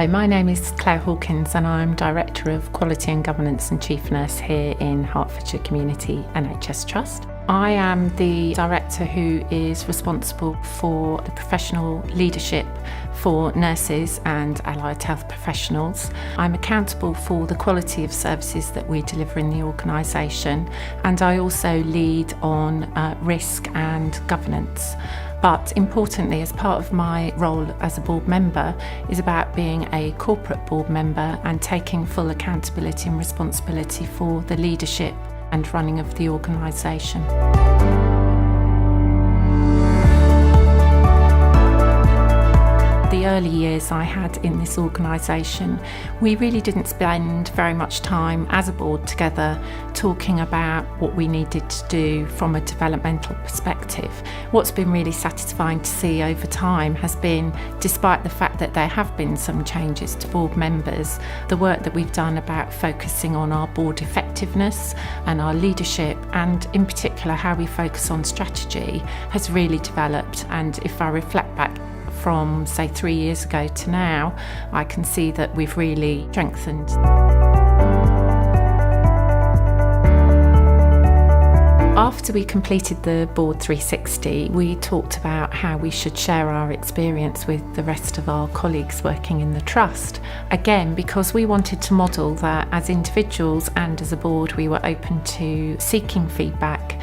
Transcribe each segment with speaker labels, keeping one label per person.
Speaker 1: Hello, my name is Clare Hawkins and I'm Director of Quality and Governance and Chief Nurse here in Hertfordshire Community NHS Trust. I am the director who is responsible for the professional leadership for nurses and allied health professionals. I'm accountable for the quality of services that we deliver in the organisation, and I also lead on risk and governance. But importantly, as part of my role as a board member, is about being a corporate board member and taking full accountability and responsibility for the leadership and running of the organisation. The early years I had in this organisation, we really didn't spend very much time as a board together talking about what we needed to do from a developmental perspective. What's been really satisfying to see over time has been, despite the fact that there have been some changes to board members, the work that we've done about focusing on our board effectiveness and our leadership, and in particular how we focus on strategy, has really developed. And if I reflect back from, say, 3 years ago to now, I can see that we've really strengthened. After we completed the Board 360, we talked about how we should share our experience with the rest of our colleagues working in the Trust. Again, because we wanted to model that as individuals and as a board, we were open to seeking feedback,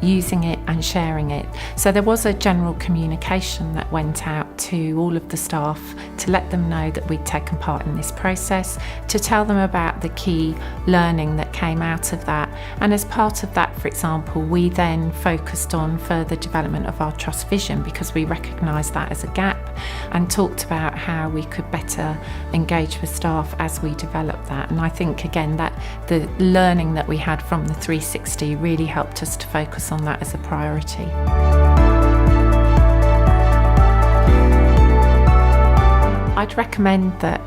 Speaker 1: using it and sharing it. So there was a general communication that went out to all of the staff to let them know that we'd taken part in this process, to tell them about the key learning that came out of that. And as part of that, for example, we then focused on further development of our Trust vision, because we recognised that as a gap, and talked about how we could better engage with staff as we develop that. And I think, again, that the learning that we had from the 360 really helped us to focus on that as a priority. I'd recommend that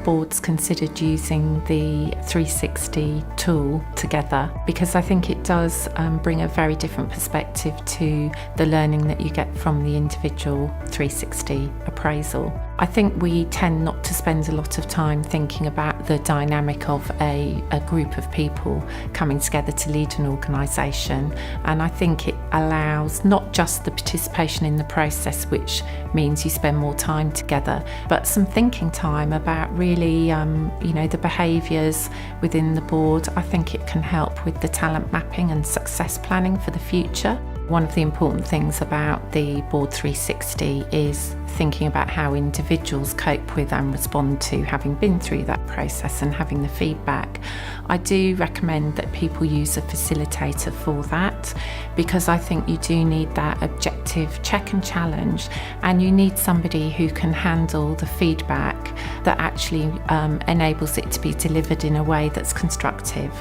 Speaker 1: boards considered using the 360 tool together, because I think it does bring a very different perspective to the learning that you get from the individual 360 appraisal. I think we tend not to spend a lot of time thinking about the dynamic of a group of people coming together to lead an organisation, and I think it allows not just the participation in the process, which means you spend more time together, but some thinking time about really the behaviours within the board. I think it can help with the talent mapping and success planning for the future. One of the important things about the Board 360 is thinking about how individuals cope with and respond to having been through that process and having the feedback. I do recommend that people use a facilitator for that, because I think you do need that objective check and challenge, and you need somebody who can handle the feedback that actually enables it to be delivered in a way that's constructive.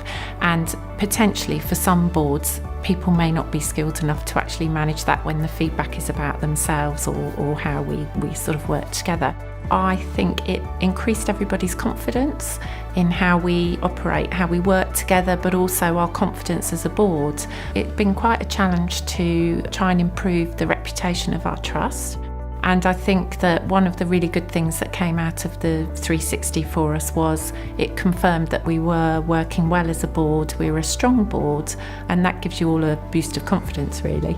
Speaker 1: And potentially for some boards, people may not be skilled enough to actually manage that when the feedback is about themselves or how we sort of work together. I think it increased everybody's confidence in how we operate, how we work together, but also our confidence as a board. It's been quite a challenge to try and improve the reputation of our trust. And I think that one of the really good things that came out of the 360 for us was it confirmed that we were working well as a board, we were a strong board, and that gives you all a boost of confidence, really.